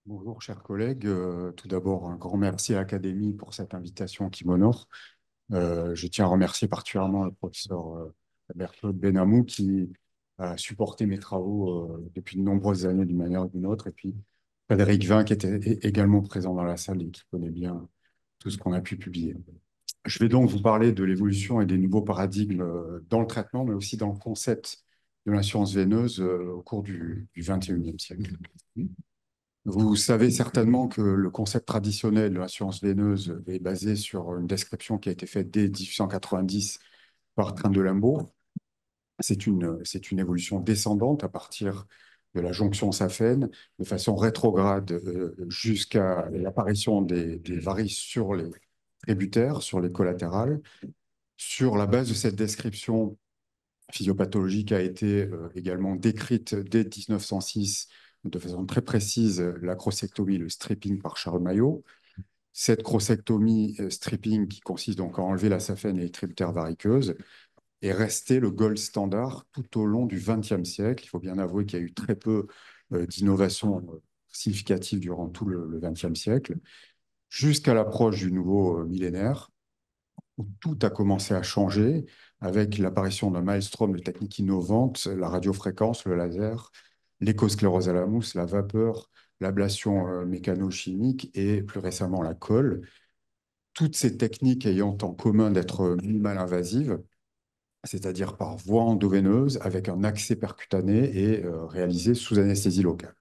Bonjour, chers collègues. Tout d'abord, un grand merci à l'Académie pour cette invitation qui m'honore. Je tiens à remercier particulièrement le professeur Berthaud Benamou qui a supporté mes travaux depuis de nombreuses années d'une manière ou d'une autre. Et puis Frédéric Vin qui était également présent dans la salle et qui connaît bien tout ce qu'on a pu publier. Je vais donc vous parler de l'évolution et des nouveaux paradigmes dans le traitement, mais aussi dans le concept de l'assurance veineuse au cours du XXIe siècle. Vous savez certainement que le concept traditionnel de l'assurance veineuse est basé sur une description qui a été faite dès 1890 par Trendelenburg. C'est une évolution descendante à partir de la jonction saphène, de façon rétrograde jusqu'à l'apparition des varices sur les tributaires, sur les collatérales. Sur la base de cette description physiopathologique a été également décrite dès 1906 de façon très précise la crossectomie, le stripping par Charles Maillot. Cette crossectomie stripping, qui consiste donc à enlever la saphène et les tributaires variqueuses, est restée le gold standard tout au long du XXe siècle. Il faut bien avouer qu'il y a eu très peu d'innovations significatives durant tout le XXe siècle, jusqu'à l'approche du nouveau millénaire, où tout a commencé à changer avec l'apparition d'un maelstrom de techniques innovantes, la radiofréquence, le laser, l'échosclérose à la mousse, la vapeur, l'ablation mécanochimique et plus récemment la colle. Toutes ces techniques ayant en commun d'être minimales invasives, c'est-à-dire par voie endoveineuse avec un accès percutané et réalisé sous anesthésie locale.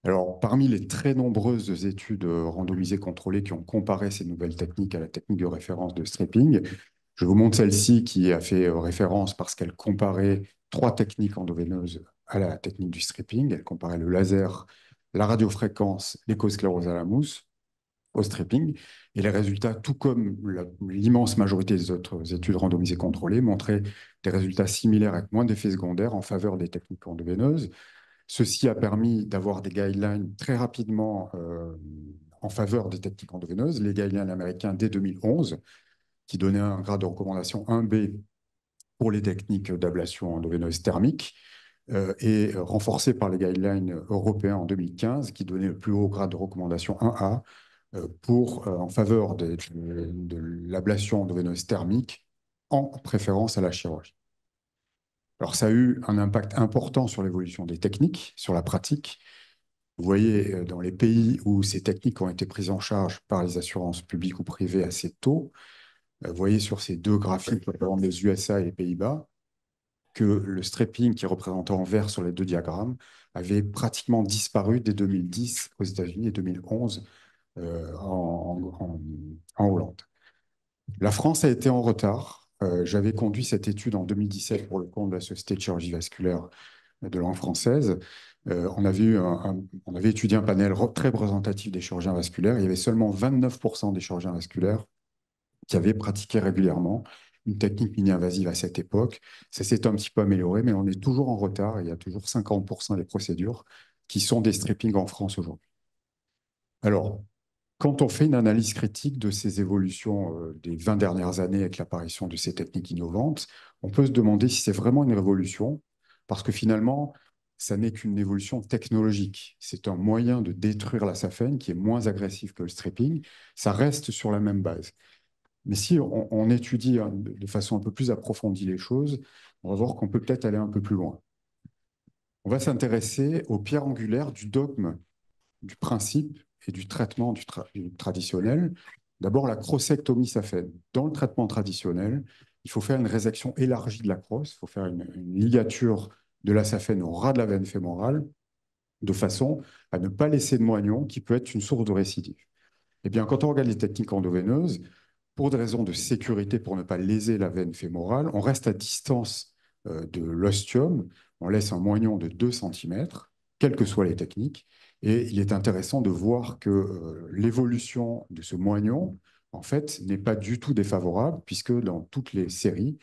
Alors, parmi les très nombreuses études randomisées contrôlées qui ont comparé ces nouvelles techniques à la technique de référence de stripping, je vous montre celle-ci qui a fait référence parce qu'elle comparait trois techniques endoveineuses à la technique du stripping. Elle comparait le laser, la radiofréquence, l'échosclérose à la mousse au stripping. Et les résultats, tout comme l'immense majorité des autres études randomisées contrôlées, montraient des résultats similaires avec moins d'effets secondaires en faveur des techniques endoveineuses. Ceci a permis d'avoir des guidelines très rapidement en faveur des techniques endoveineuses, les guidelines américains dès 2011, qui donnaient un grade de recommandation 1B pour les techniques d'ablation endoveineuse thermique, et renforcés par les guidelines européens en 2015, qui donnaient le plus haut grade de recommandation 1A en faveur de l'ablation endoveineuse thermique, en préférence à la chirurgie. Alors, ça a eu un impact important sur l'évolution des techniques, sur la pratique. Vous voyez, dans les pays où ces techniques ont été prises en charge par les assurances publiques ou privées assez tôt, vous voyez sur ces deux graphiques, les USA et les Pays-Bas, que le stripping qui est représenté en vert sur les deux diagrammes avait pratiquement disparu dès 2010 aux États-Unis et 2011 en Hollande. La France a été en retard. J'avais conduit cette étude en 2017 pour le compte de la Société de chirurgie vasculaire de langue française. On avait étudié un panel très représentatif des chirurgiens vasculaires. Il y avait seulement 29% des chirurgiens vasculaires qui avaient pratiqué régulièrement une technique mini-invasive à cette époque. Ça s'est un petit peu amélioré, mais on est toujours en retard. Il y a toujours 50% des procédures qui sont des strippings en France aujourd'hui. Alors, quand on fait une analyse critique de ces évolutions des 20 dernières années avec l'apparition de ces techniques innovantes, on peut se demander si c'est vraiment une révolution, parce que finalement, ça n'est qu'une évolution technologique. C'est un moyen de détruire la saphène qui est moins agressif que le stripping. Ça reste sur la même base. Mais si on étudie de façon un peu plus approfondie les choses, on va voir qu'on peut peut-être aller un peu plus loin. On va s'intéresser aux pierres angulaires du dogme, du principe et du traitement du traditionnel. D'abord, la crossectomie saphène. Dans le traitement traditionnel, il faut faire une résection élargie de la crosse, il faut faire une ligature de la saphène au ras de la veine fémorale, de façon à ne pas laisser de moignon qui peut être une source de récidive. Eh bien, quand on regarde les techniques endoveineuses, pour des raisons de sécurité, pour ne pas léser la veine fémorale, on reste à distance de l'ostium, on laisse un moignon de 2 cm, quelles que soient les techniques, et il est intéressant de voir que l'évolution de ce moignon, en fait, n'est pas du tout défavorable, puisque dans toutes les séries,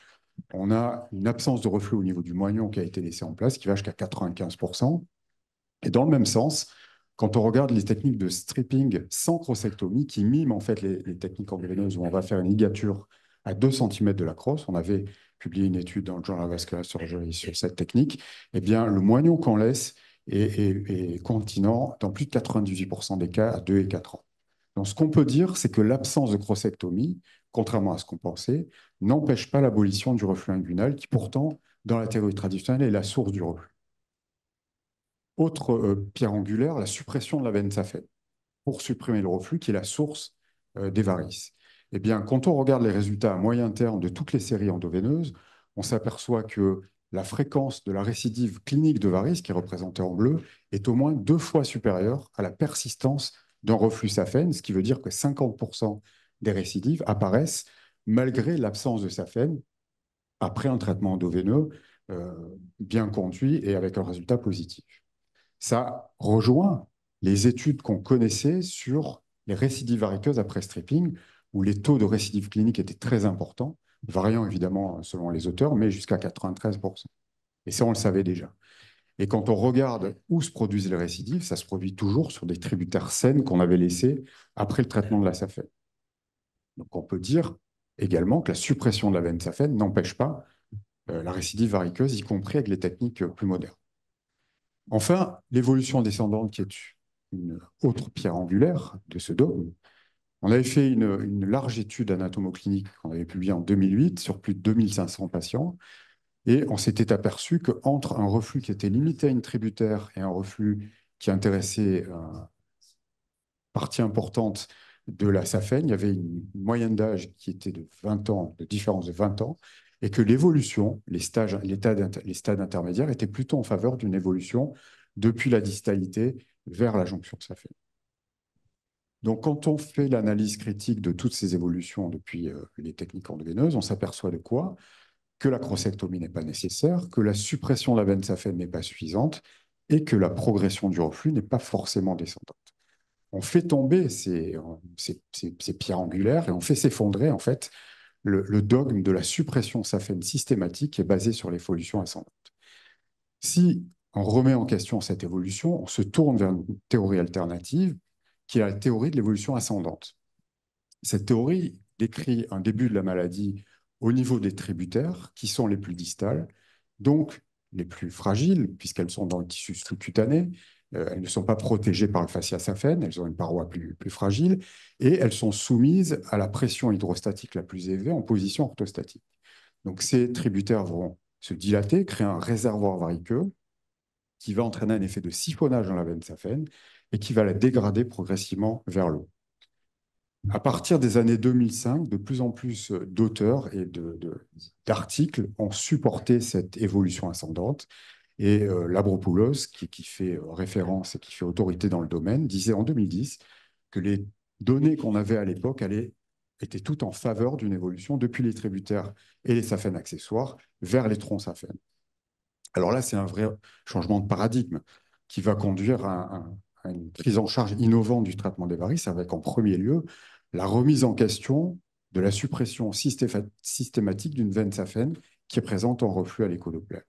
on a une absence de reflux au niveau du moignon qui a été laissé en place, qui va jusqu'à 95%. Et dans le même sens, quand on regarde les techniques de stripping sans crossectomie, qui miment en fait les techniques endoveineuses où on va faire une ligature à 2 cm de la crosse, on avait publié une étude dans le Journal of Vascular Surgery sur cette technique, eh bien, le moignon qu'on laisse, et continent dans plus de 98% des cas à 2 et 4 ans. Donc, ce qu'on peut dire, c'est que l'absence de grossectomie, contrairement à ce qu'on pensait, n'empêche pas l'abolition du reflux inguinal, qui pourtant, dans la théorie traditionnelle, est la source du reflux. Autre pierre angulaire, la suppression de la veine saphène pour supprimer le reflux, qui est la source des varices. Eh bien, quand on regarde les résultats à moyen terme de toutes les séries endoveineuses, on s'aperçoit que la fréquence de la récidive clinique de varices, qui est représentée en bleu, est au moins 2 fois supérieure à la persistance d'un reflux saphène, ce qui veut dire que 50% des récidives apparaissent malgré l'absence de saphène après un traitement endoveineux euh, bien conduit et avec un résultat positif. Ça rejoint les études qu'on connaissait sur les récidives variceuses après stripping, où les taux de récidive clinique étaient très importants, variant évidemment selon les auteurs, mais jusqu'à 93%. Et ça, on le savait déjà. Et quand on regarde où se produisent les récidives, ça se produit toujours sur des tributaires saines qu'on avait laissés après le traitement de la saphène. Donc on peut dire également que la suppression de la veine saphène n'empêche pas la récidive variceuse, y compris avec les techniques plus modernes. Enfin, l'évolution descendante, qui est une autre pierre angulaire de ce dogme. On avait fait une large étude anatomoclinique qu'on avait publiée en 2008 sur plus de 2500 patients, et on s'était aperçu qu'entre un reflux qui était limité à une tributaire et un reflux qui intéressait une partie importante de la SAFEN, il y avait une moyenne d'âge qui était de 20 ans, de différence de 20 ans, et que l'évolution, les stades intermédiaires, étaient plutôt en faveur d'une évolution depuis la distalité vers la jonction SAFEN. Donc, quand on fait l'analyse critique de toutes ces évolutions depuis les techniques endoveineuses, on s'aperçoit de quoi? Que la crocectomie n'est pas nécessaire, que la suppression de la veine saphène n'est pas suffisante et que la progression du reflux n'est pas forcément descendante. On fait tomber ces pierres angulaires et on fait s'effondrer en fait le dogme de la suppression saphène systématique qui est basée sur l'évolution ascendante. Si on remet en question cette évolution, on se tourne vers une théorie alternative qui est la théorie de l'évolution ascendante. Cette théorie décrit un début de la maladie au niveau des tributaires, qui sont les plus distales, donc les plus fragiles, puisqu'elles sont dans le tissu sous-cutané. Elles ne sont pas protégées par le fascia saphène, elles ont une paroi plus fragile, et elles sont soumises à la pression hydrostatique la plus élevée en position orthostatique. Donc ces tributaires vont se dilater, créer un réservoir variceux qui va entraîner un effet de siphonnage dans la veine saphène et qui va la dégrader progressivement vers l'eau. À partir des années 2005, de plus en plus d'auteurs et d'articles ont supporté cette évolution ascendante. Et Labropoulos, qui fait référence et qui fait autorité dans le domaine, disait en 2010 que les données qu'on avait à l'époque étaient toutes en faveur d'une évolution depuis les tributaires et les saphènes accessoires vers les troncs saphènes. Alors là, c'est un vrai changement de paradigme qui va conduire à une prise en charge innovante du traitement des varices, avec en premier lieu la remise en question de la suppression systématique d'une veine saphène qui est présente en reflux à l'échodoplère,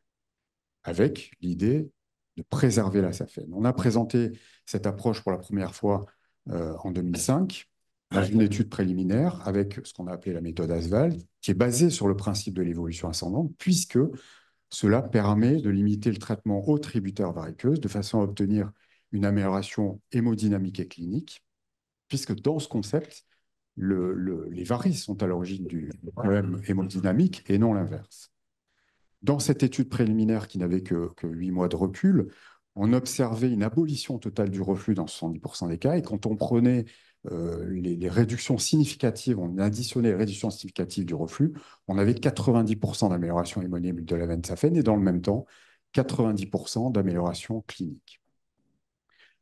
avec l'idée de préserver la saphène. On a présenté cette approche pour la première fois en 2005 dans une étude préliminaire avec ce qu'on a appelé la méthode Aswald, qui est basée sur le principe de l'évolution ascendante, puisque cela permet de limiter le traitement aux tributaires variqueuses de façon à obtenir une amélioration hémodynamique et clinique, puisque dans ce concept, les varices sont à l'origine du problème hémodynamique et non l'inverse. Dans cette étude préliminaire qui n'avait que 8 mois de recul, on observait une abolition totale du reflux dans 70% des cas. Et quand on prenait les réductions significatives, on additionnait les réductions significatives du reflux, on avait 90% d'amélioration hémodynamique de la veine saphène et dans le même temps, 90% d'amélioration clinique.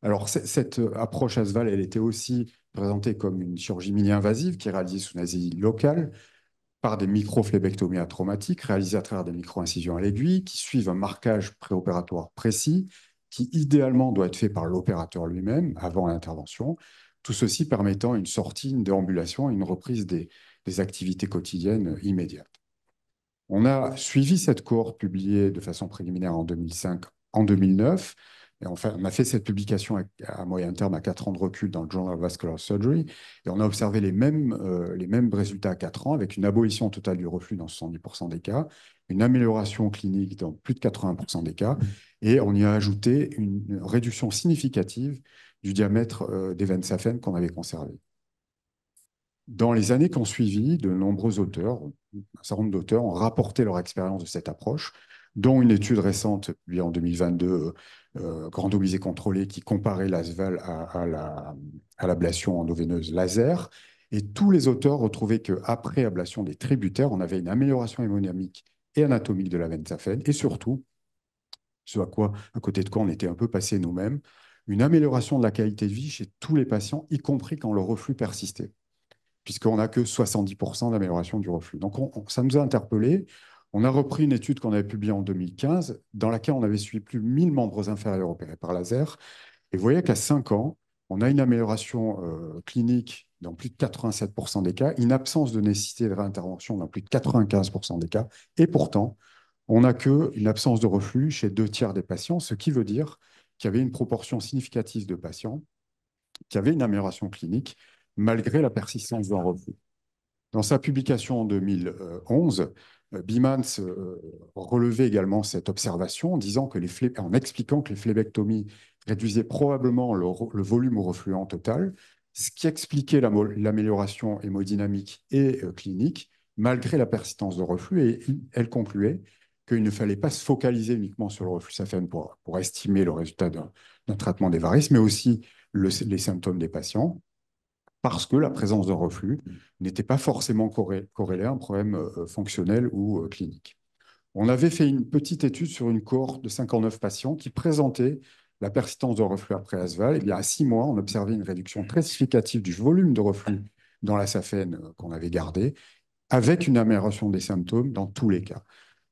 Alors, cette approche ASVAL, elle était aussi présentée comme une chirurgie mini-invasive qui est réalisée sous anesthésie locale par des microflébectomies atraumatiques réalisées à travers des micro-incisions à l'aiguille qui suivent un marquage préopératoire précis qui idéalement doit être fait par l'opérateur lui-même avant l'intervention. Tout ceci permettant une sortie, une déambulation et une reprise des activités quotidiennes immédiates. On a suivi cette cohorte publiée de façon préliminaire en 2005, en 2009. Et enfin, on a fait cette publication à moyen terme à 4 ans de recul dans le Journal of Vascular Surgery. Et on a observé les mêmes résultats à 4 ans avec une abolition totale du reflux dans 70% des cas, une amélioration clinique dans plus de 80% des cas et on y a ajouté une réduction significative du diamètre des veines saphènes qu'on avait conservées. Dans les années qui ont suivi, de nombreux auteurs, un certain nombre d'auteurs, ont rapporté leur expérience de cette approche, dont une étude récente publiée en 2022, randomisée contrôlée, qui comparait l'ASVAL à l'ablation endoveineuse laser. Et tous les auteurs retrouvaient qu'après ablation des tributaires, on avait une amélioration hémodynamique et anatomique de la veine saphène, et surtout, ce à côté de quoi on était un peu passé nous-mêmes, une amélioration de la qualité de vie chez tous les patients, y compris quand le reflux persistait, puisqu'on n'a que 70% d'amélioration du reflux. Donc, ça nous a interpellés. On a repris une étude qu'on avait publiée en 2015, dans laquelle on avait suivi plus de 1000 membres inférieurs opérés par laser. Et vous voyez qu'à 5 ans, on a une amélioration clinique dans plus de 87% des cas, une absence de nécessité de réintervention dans plus de 95% des cas. Et pourtant, on n'a qu'une absence de reflux chez 2 tiers des patients, ce qui veut dire qu'il y avait une proportion significative de patients qui avaient une amélioration clinique malgré la persistance d'un reflux. Dans sa publication en 2011, Biemans relevait également cette observation en disant que en expliquant que les phlébectomies réduisaient probablement le volume au refluent total, ce qui expliquait l'amélioration hémodynamique et clinique malgré la persistance de reflux. Et elle concluait qu'il ne fallait pas se focaliser uniquement sur le reflux saphène pour estimer le résultat d'un traitement des varices, mais aussi les symptômes des patients, parce que la présence de reflux n'était pas forcément corrélée à un problème fonctionnel ou clinique. On avait fait une petite étude sur une cohorte de 59 patients qui présentaient la persistance de reflux après ASVAL. Et bien, à 6 mois, on observait une réduction très significative du volume de reflux dans la saphène qu'on avait gardée, avec une amélioration des symptômes dans tous les cas.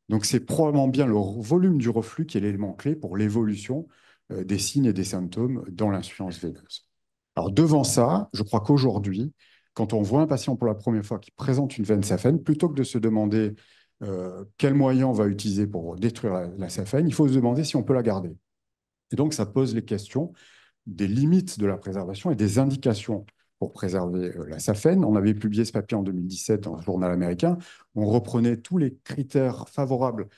Donc, c'est probablement bien le volume du reflux qui est l'élément clé pour l'évolution des signes et des symptômes dans l'insuffisance veineuse. Alors, devant ça, je crois qu'aujourd'hui, quand on voit un patient pour la première fois qui présente une veine saphène, plutôt que de se demander quel moyen on va utiliser pour détruire la saphène, il faut se demander si on peut la garder. Et donc, ça pose les questions des limites de la préservation et des indications pour préserver la saphène. On avait publié ce papier en 2017 dans un journal américain. On reprenait tous les critères favorables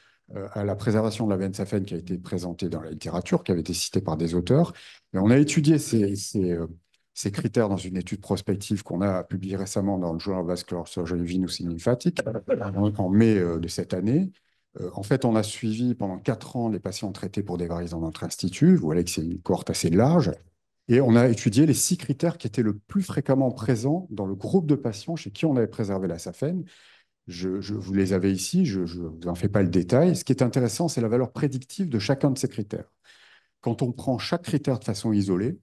à la préservation de la veine saphène qui a été présenté dans la littérature, qui avait été cité par des auteurs. Et on a étudié ces critères dans une étude prospective qu'on a publiée récemment dans le Journal Vascular Surgery Venous and Lymphatic en mai de cette année. En fait, on a suivi pendant 4 ans les patients traités pour des varices dans notre institut. Vous voyez que c'est une cohorte assez large. Et on a étudié les 6 critères qui étaient le plus fréquemment présents dans le groupe de patients chez qui on avait préservé la saphène. Vous les avez ici, je ne vous en fais pas le détail. Ce qui est intéressant, c'est la valeur prédictive de chacun de ces critères. Quand on prend chaque critère de façon isolée,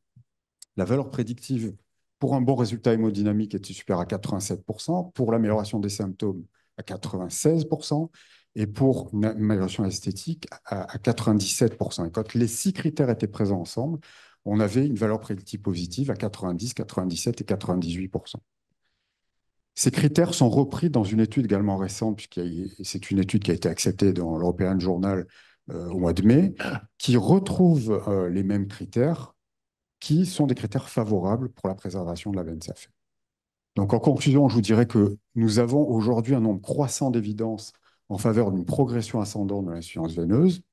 la valeur prédictive pour un bon résultat hémodynamique était supérieure à 87%, pour l'amélioration des symptômes à 96%, et pour une amélioration esthétique à 97%. Et quand les 6 critères étaient présents ensemble, on avait une valeur prédictive positive à 90, 97 et 98%. Ces critères sont repris dans une étude également récente, puisque c'est une étude qui a été acceptée dans l'European Journal au mois de mai, qui retrouve les mêmes critères, qui sont des critères favorables pour la préservation de la veine saphène. Donc, en conclusion, je vous dirais que nous avons aujourd'hui un nombre croissant d'évidences en faveur d'une progression ascendante de l'insuffisance veineuse,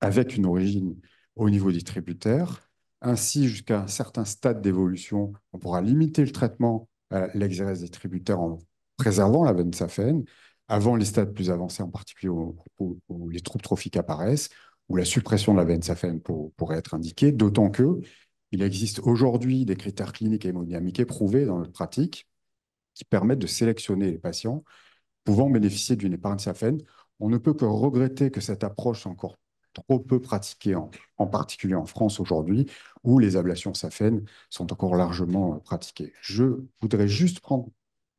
avec une origine au niveau des tributaires. Ainsi, jusqu'à un certain stade d'évolution, on pourra limiter le traitement à l'exérèse des tributaires en préservant la veine saphène, avant les stades plus avancés, en particulier où les troubles trophiques apparaissent, où la suppression de la veine saphène pourrait être indiquée, d'autant que il existe aujourd'hui des critères cliniques et hémodynamiques éprouvés dans notre pratique qui permettent de sélectionner les patients pouvant bénéficier d'une épargne saphène. On ne peut que regretter que cette approche soit encore trop peu pratiquée, en particulier en France aujourd'hui, où les ablations saphènes sont encore largement pratiquées. Je voudrais juste prendre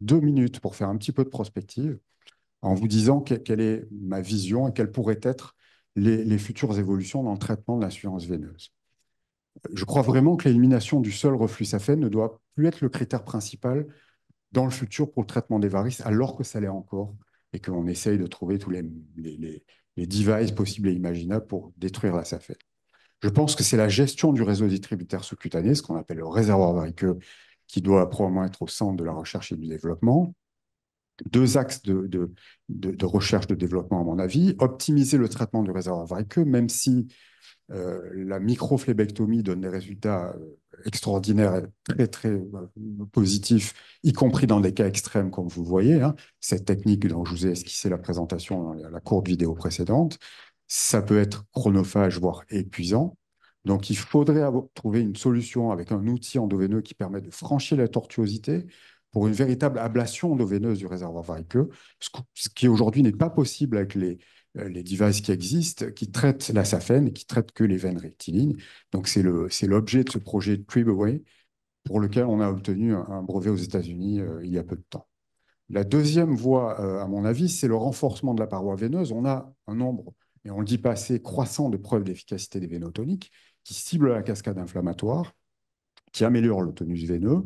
2 minutes pour faire un petit peu de prospective en vous disant quelle est ma vision et quelles pourraient être les futures évolutions dans le traitement de l'insuffisance veineuse. Je crois vraiment que l'élimination du seul reflux saphène ne doit plus être le critère principal dans le futur pour le traitement des varices, alors que ça l'est encore, et qu'on essaye de trouver tous les devices possibles et imaginables pour détruire la saphène. Je pense que c'est la gestion du réseau distributaire sous-cutané, ce qu'on appelle le réservoir variceux, qui doit probablement être au centre de la recherche et du développement. deux axes de recherche de développement, à mon avis. Optimiser le traitement du réservoir variceux, même si la microflébectomie donne des résultats extraordinaires et très, très positifs, y compris dans des cas extrêmes, comme vous le voyez, hein. Cette technique dont je vous ai esquissé la présentation dans la courte vidéo précédente, ça peut être chronophage, voire épuisant. Donc, il faudrait trouver une solution avec un outil endoveineux qui permet de franchir la tortuosité pour une véritable ablation endoveineuse du réservoir variceux, ce qui aujourd'hui n'est pas possible avec les devices qui existent, qui traitent la SAFEN et qui traitent que les veines rectilignes. Donc, c'est l'objet de ce projet Tribaway pour lequel on a obtenu un brevet aux États-Unis il y a peu de temps. La deuxième voie, à mon avis, c'est le renforcement de la paroi veineuse. On a un nombre, et on ne le dit pas assez, croissant de preuves d'efficacité des vénotoniques qui ciblent la cascade inflammatoire, qui améliorent le tonus veineux.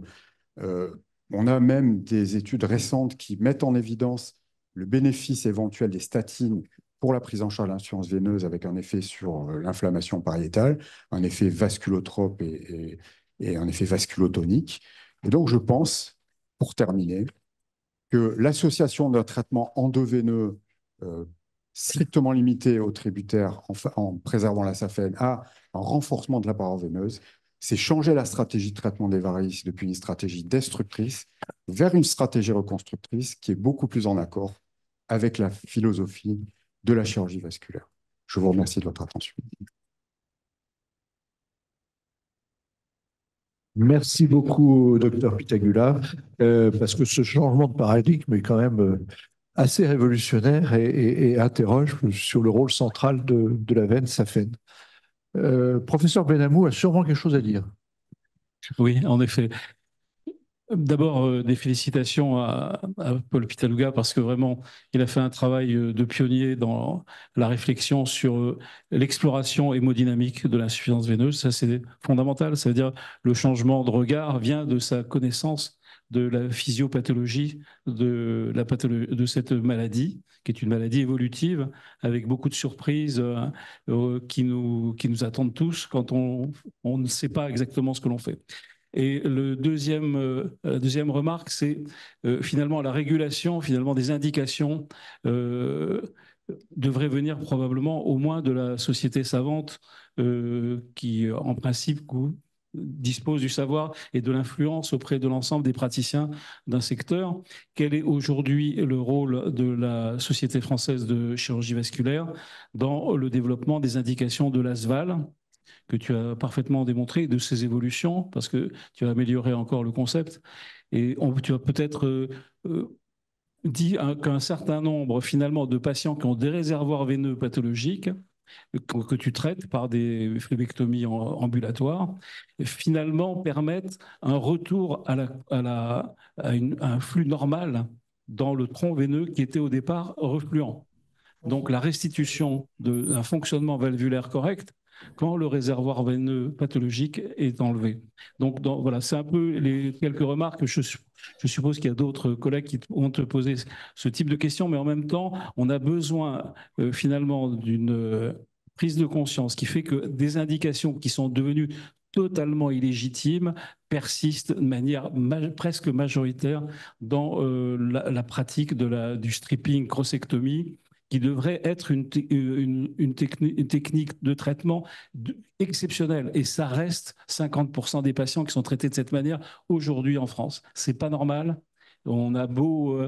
Euh, on a même des études récentes qui mettent en évidence le bénéfice éventuel des statines pour la prise en charge de l'insuffisance veineuse avec un effet sur l'inflammation pariétale, un effet vasculotrope et un effet vasculotonique. Et donc, je pense, pour terminer, que l'association d'un traitement endoveineux euh, strictement limité aux tributaires en préservant la SAFEN à un renforcement de la paroi veineuse, c'est changer la stratégie de traitement des varices depuis une stratégie destructrice vers une stratégie reconstructrice qui est beaucoup plus en accord avec la philosophie de la chirurgie vasculaire. Je vous remercie de votre attention. Merci beaucoup, docteur Pitagula, parce que ce changement de paradigme est quand même assez révolutionnaire et interroge sur le rôle central de la veine saphène. Professeur Benamou a sûrement quelque chose à dire. Oui, en effet. D'abord, des félicitations à Paul Pitaluga parce que vraiment, il a fait un travail de pionnier dans la réflexion sur l'exploration hémodynamique de l'insuffisance veineuse. Ça, c'est fondamental. Ça veut dire le changement de regard vient de sa connaissance de la physiopathologie de cette maladie, qui est une maladie évolutive avec beaucoup de surprises qui nous attendent tous quand on ne sait pas exactement ce que l'on fait. Et la deuxième remarque, c'est finalement la régulation finalement des indications euh, devrait venir probablement au moins de la société savante qui, en principe, dispose du savoir et de l'influence auprès de l'ensemble des praticiens d'un secteur. Quel est aujourd'hui le rôle de la Société française de chirurgie vasculaire dans le développement des indications de l'ASVAL, que tu as parfaitement démontré, de ses évolutions, parce que tu as amélioré encore le concept. Et tu as peut-être dit qu'un certain nombre, finalement, de patients qui ont des réservoirs veineux pathologiques, que tu traites par des phlébectomies ambulatoires, finalement permettent un retour à un flux normal dans le tronc veineux qui était au départ refluent. Donc la restitution d'un fonctionnement valvulaire correct quand le réservoir veineux pathologique est enlevé. Donc voilà, c'est un peu les quelques remarques. Je suppose qu'il y a d'autres collègues qui vont te poser ce type de questions, mais en même temps, on a besoin finalement d'une prise de conscience qui fait que des indications qui sont devenues totalement illégitimes persistent de manière presque majoritaire dans la pratique du stripping crossectomie, qui devrait être une technique de traitement exceptionnelle. Et ça reste 50% des patients qui sont traités de cette manière aujourd'hui en France. C'est pas normal. On a beau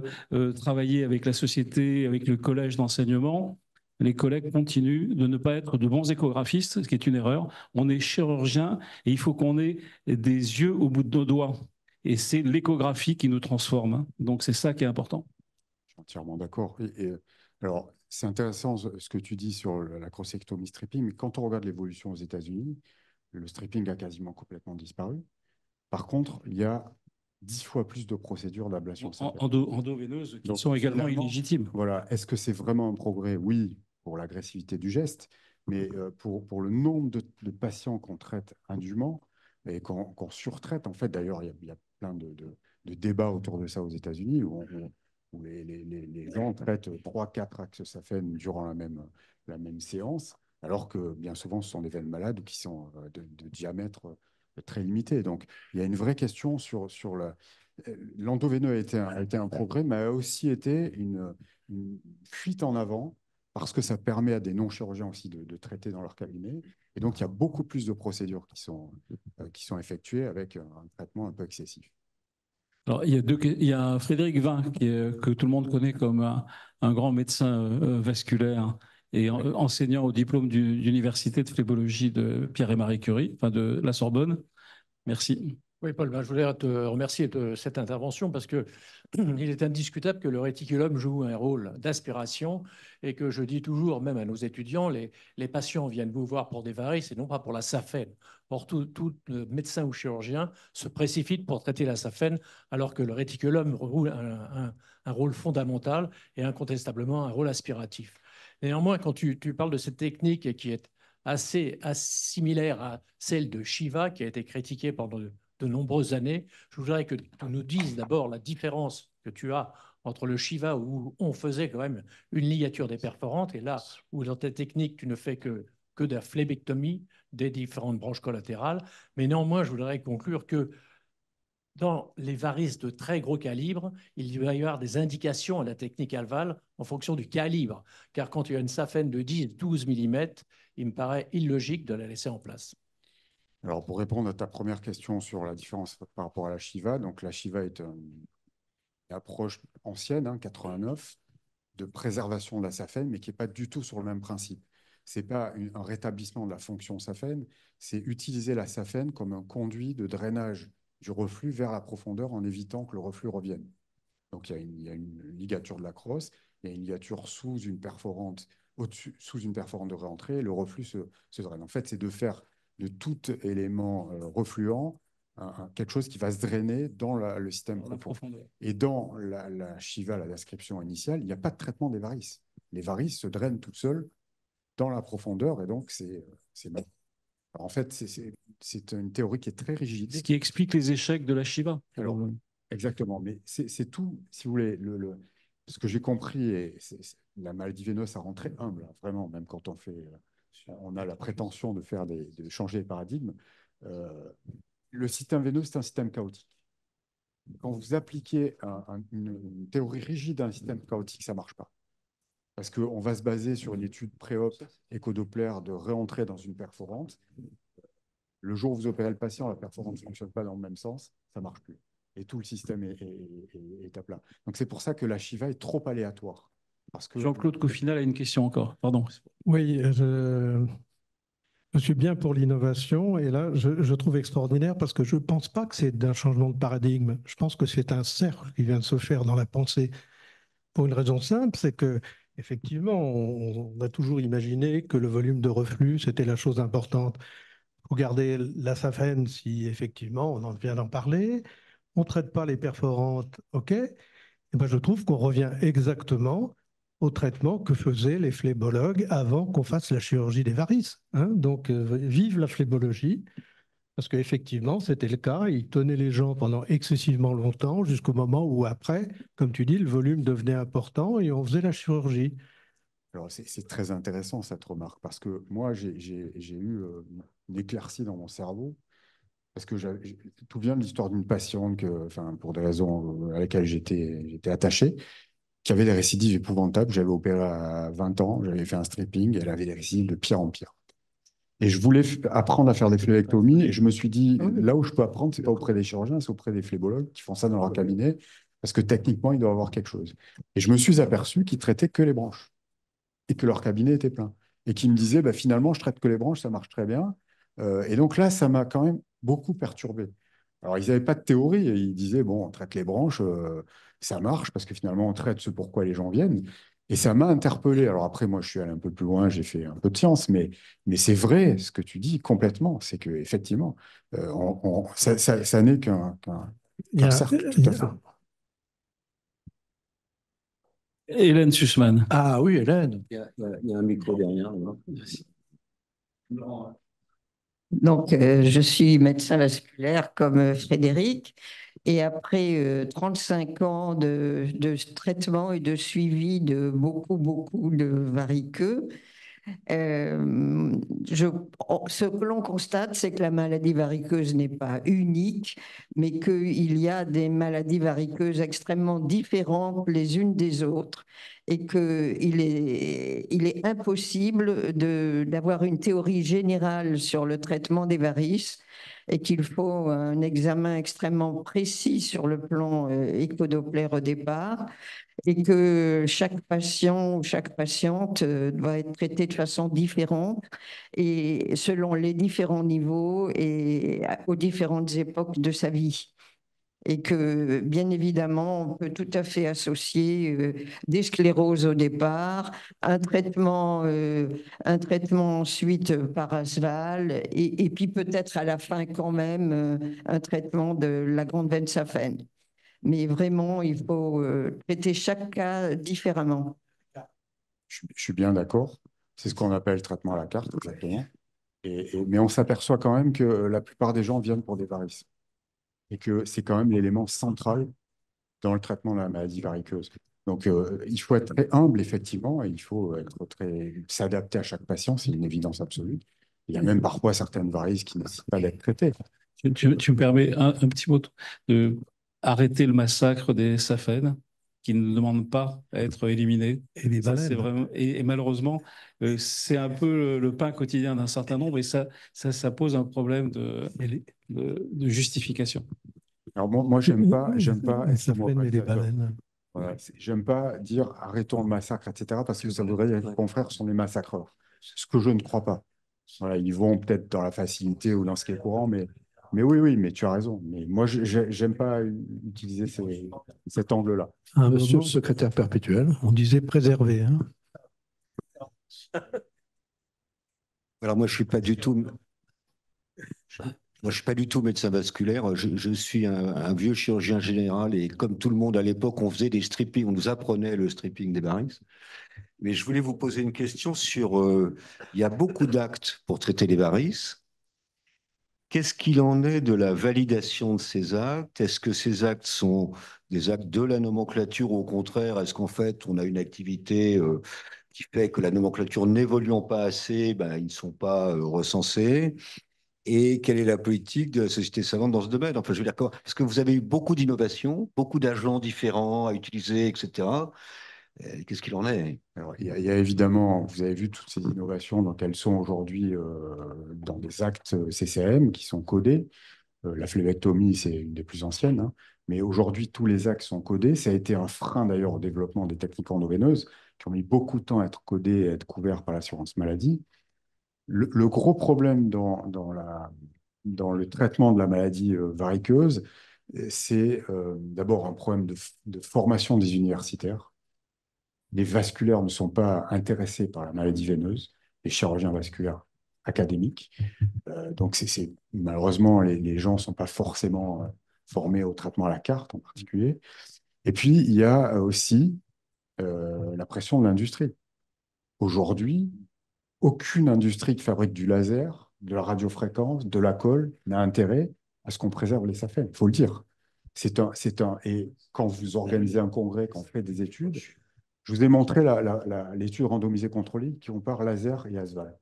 travailler avec la société, avec le collège d'enseignement, les collègues continuent de ne pas être de bons échographistes, ce qui est une erreur. On est chirurgien et il faut qu'on ait des yeux au bout de nos doigts. Et c'est l'échographie qui nous transforme. Donc c'est ça qui est important. Je suis entièrement d'accord. Alors, c'est intéressant ce que tu dis sur la crossectomie stripping, mais quand on regarde l'évolution aux États-Unis, le stripping a quasiment complètement disparu. Par contre, il y a 10 fois plus de procédures d'ablation sacrée. Endoveineuses qui sont également illégitimes. Voilà. Est-ce que c'est vraiment un progrès? Oui, pour l'agressivité du geste, mais pour le nombre de patients qu'on traite indûment et qu'on surtraite, en fait, d'ailleurs, il y a plein de débats autour de ça aux États-Unis où les gens traitent 3-4 axes SAFEN durant la même séance, alors que bien souvent, ce sont des veines malades ou qui sont de diamètre très limité. Donc, il y a une vraie question sur l'endoveineux a été un progrès, mais a aussi été une fuite en avant parce que ça permet à des non-chirurgiens aussi de traiter dans leur cabinet. Et donc, il y a beaucoup plus de procédures qui sont effectuées avec un traitement un peu excessif. Alors, il y a Frédéric Vin, que tout le monde connaît comme un grand médecin vasculaire et enseignant au diplôme d'université de phlébologie de Pierre et Marie Curie, enfin de la Sorbonne. Merci. Oui, Paul, ben, je voudrais te remercier de cette intervention parce que il est indiscutable que le réticulum joue un rôle d'aspiration et que je dis toujours, même à nos étudiants, les patients viennent vous voir pour des varices et non pas pour la saphène. Or, tout médecin ou chirurgien se précipite pour traiter la saphène alors que le réticulum joue un rôle fondamental et incontestablement un rôle aspiratif. Néanmoins, quand tu parles de cette technique qui est assez similaire à celle de Shiva, qui a été critiquée pendant de nombreuses années, je voudrais que tu nous dises d'abord la différence que tu as entre le Shiva, où on faisait quand même une ligature des perforantes, et là où dans ta technique, tu ne fais que de la phlébectomie des différentes branches collatérales. Mais néanmoins, je voudrais conclure que dans les varices de très gros calibre, il va y avoir des indications à la technique Alval en fonction du calibre. Car quand tu as une saphène de 10-12 mm, il me paraît illogique de la laisser en place. Alors, pour répondre à ta première question sur la différence par rapport à la Shiva, donc la Shiva est une approche ancienne, hein, 89, de préservation de la saphène, mais qui n'est pas du tout sur le même principe. Ce n'est pas un rétablissement de la fonction saphène, c'est utiliser la saphène comme un conduit de drainage du reflux vers la profondeur en évitant que le reflux revienne. Donc, il y a une ligature de la crosse, il y a une ligature sous une perforante, sous une perforante de réentrée, et le reflux se draine. En fait, c'est de faire de tout élément refluent quelque chose qui va se drainer dans le système profond. Et dans la Shiva, la description initiale, il n'y a pas de traitement des varices. Les varices se drainent toutes seules dans la profondeur, et donc c'est mal. Alors, en fait, c'est une théorie qui est très rigide. Ce qui explique les échecs de la Shiva. Alors, exactement, mais c'est tout, si vous voulez, ce que j'ai compris, et la maladie veineuse, ça rend très humble, hein, vraiment, même quand on a la prétention de changer les paradigmes. Le système veineux, c'est un système chaotique. Quand vous appliquez une théorie rigide à un système chaotique, ça ne marche pas. Parce qu'on va se baser sur une étude pré-op écho-Doppler de réentrer dans une perforante. Le jour où vous opérez le patient, la perforante ne fonctionne pas dans le même sens, ça ne marche plus. Et tout le système est à plat. Donc c'est pour ça que la Shiva est trop aléatoire. Jean-Claude Coffinal a une question encore. Pardon. Oui, je suis bien pour l'innovation et là, je trouve extraordinaire parce que je ne pense pas que c'est d'un changement de paradigme. Je pense que c'est un cercle qui vient de se faire dans la pensée pour une raison simple, c'est que effectivement, on a toujours imaginé que le volume de reflux, c'était la chose importante. Pour garder la saphène, si effectivement, on en vient d'en parler, on ne traite pas les perforantes, ok. Et ben, je trouve qu'on revient exactement au traitement que faisaient les phlébologues avant qu'on fasse la chirurgie des varices. Hein. Donc, vive la phlébologie, parce qu'effectivement, c'était le cas. Ils tenaient les gens pendant excessivement longtemps, jusqu'au moment où après, comme tu dis, le volume devenait important et on faisait la chirurgie. Alors, c'est très intéressant cette remarque, parce que moi, j'ai eu une éclaircie dans mon cerveau, parce que tout vient de l'histoire d'une patiente, pour des raisons à laquelle j'étais attaché, qui avait des récidives épouvantables. J'avais opéré à 20 ans, j'avais fait un stripping, elle avait des récidives de pire en pire. Et je voulais apprendre à faire des phlébolectomies, et je me suis dit, là où je peux apprendre, c'est pas auprès des chirurgiens, c'est auprès des phlébologues qui font ça dans leur cabinet, parce que techniquement, il doit y avoir quelque chose. Et je me suis aperçu qu'ils traitaient que les branches, et que leur cabinet était plein. Et qu'ils me disaient, bah, finalement, je traite que les branches, ça marche très bien. Et donc là, ça m'a quand même beaucoup perturbé. Alors, ils n'avaient pas de théorie, et ils disaient, bon, on traite les branches, ça marche, parce que finalement, on traite ce pourquoi les gens viennent. Et ça m'a interpellé. Alors après, moi, je suis allé un peu plus loin, j'ai fait un peu de science, mais c'est vrai ce que tu dis complètement. C'est qu'effectivement, ça n'est qu'un cercle, tout à fait. Hélène Sussman. Ah oui, Hélène. Il y a un micro derrière. Donc, je suis médecin vasculaire comme Frédéric. Et après 35 ans de traitement et de suivi de beaucoup de variqueux, Ce que l'on constate, c'est que la maladie varicoeuse n'est pas unique, mais qu'il y a des maladies variqueuses extrêmement différentes les unes des autres et il est impossible d'avoir une théorie générale sur le traitement des varices et qu'il faut un examen extrêmement précis sur le plan échodoppler au départ et que chaque patient ou chaque patiente doit être traité de façon différente et selon les différents niveaux et aux différentes époques de sa vie. Et que, bien évidemment, on peut tout à fait associer des scléroses au départ, un traitement ensuite par Asval, et puis peut-être à la fin quand même un traitement de la grande veine saphène. Mais vraiment, il faut traiter chaque cas différemment. Je suis bien d'accord. C'est ce qu'on appelle le traitement à la carte, exactement. Mais on s'aperçoit quand même que la plupart des gens viennent pour des varices et que c'est quand même l'élément central dans le traitement de la maladie varicoeuse. Donc, il faut être très humble, effectivement, et il faut s'adapter à chaque patient, c'est une évidence absolue. Il y a même parfois certaines varices qui ne nécessitent pas d'être traitées. Tu me permets un petit mot de arrêter le massacre des SAFEN qui ne demandent pas à être éliminés. Et les baleines. Et malheureusement, c'est un peu le pain quotidien d'un certain nombre et ça pose un problème de justification. Alors, moi j'aime pas, Les saphènes et les baleines. Voilà, j'aime pas dire arrêtons le massacre, etc., parce que ça voudrait dire que les confrères sont des massacreurs. Ce que je ne crois pas. Voilà, ils vont peut-être dans la facilité ou dans ce qui est courant, mais oui, mais tu as raison. Mais moi, j'aime pas utiliser cet angle-là. Monsieur le secrétaire perpétuel. On disait préserver. Hein. Alors moi, je suis pas du tout. Moi, je suis pas du tout médecin vasculaire. Je suis un vieux chirurgien général et comme tout le monde à l'époque, on faisait des stripping, on nous apprenait le stripping des varices. Mais je voulais vous poser une question sur. Il y a beaucoup d'actes pour traiter les varices. Qu'est-ce qu'il en est de la validation de ces actes? Est-ce que ces actes sont des actes de la nomenclature ou au contraire, est-ce qu'en fait, on a une activité qui fait que la nomenclature n'évoluant pas assez, ben, ils ne sont pas recensés? Et quelle est la politique de la Société savante dans ce domaine? Enfin, je veux dire, parce que vous avez eu beaucoup d'innovations, beaucoup d'agents différents à utiliser, etc. Qu'est-ce qu'il en est? Alors, il y a évidemment, vous avez vu toutes ces innovations, donc elles sont aujourd'hui dans des actes CCM qui sont codés. La phlévectomie, c'est une des plus anciennes, hein. Mais aujourd'hui, tous les actes sont codés. Ça a été un frein d'ailleurs au développement des techniques endoveineuses qui ont mis beaucoup de temps à être codées et à être couverts par l'assurance maladie. Le gros problème dans le traitement de la maladie varicoeuse, c'est d'abord un problème de formation des universitaires. Les vasculaires ne sont pas intéressés par la maladie veineuse, les chirurgiens vasculaires académiques. Donc, malheureusement, les gens ne sont pas forcément formés au traitement à la carte en particulier. Et puis, il y a aussi la pression de l'industrie. Aujourd'hui, aucune industrie qui fabrique du laser, de la radiofréquence, de la colle n'a intérêt à ce qu'on préserve les SAFEN. Il faut le dire. Et quand vous organisez un congrès, quand on fait des études, je vous ai montré l'étude randomisée contrôlée qui compare laser et Asval.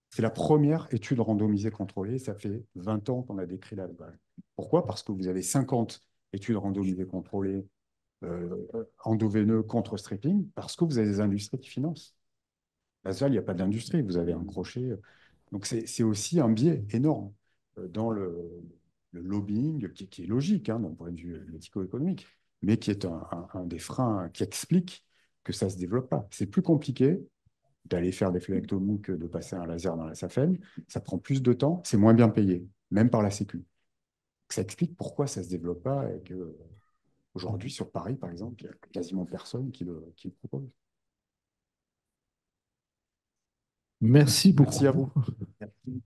C'est la première étude randomisée contrôlée. Ça fait 20 ans qu'on a décrit l'Asval. Pourquoi? Parce que vous avez 50 études randomisées contrôlées endoveineux contre stripping, parce que vous avez des industries qui financent. L'Asval, il n'y a pas d'industrie. Vous avez un crochet. Donc, c'est aussi un biais énorme dans le lobbying, qui est logique d'un point de vue éthico-économique, mais qui est un des freins qui explique que ça ne se développe pas. C'est plus compliqué d'aller faire des phlévectomies que de passer un laser dans la SAFEN. Ça prend plus de temps, c'est moins bien payé, même par la Sécu. Ça explique pourquoi ça ne se développe pas et qu'aujourd'hui, sur Paris, par exemple, il n'y a quasiment personne qui le propose. Merci beaucoup. Merci à vous.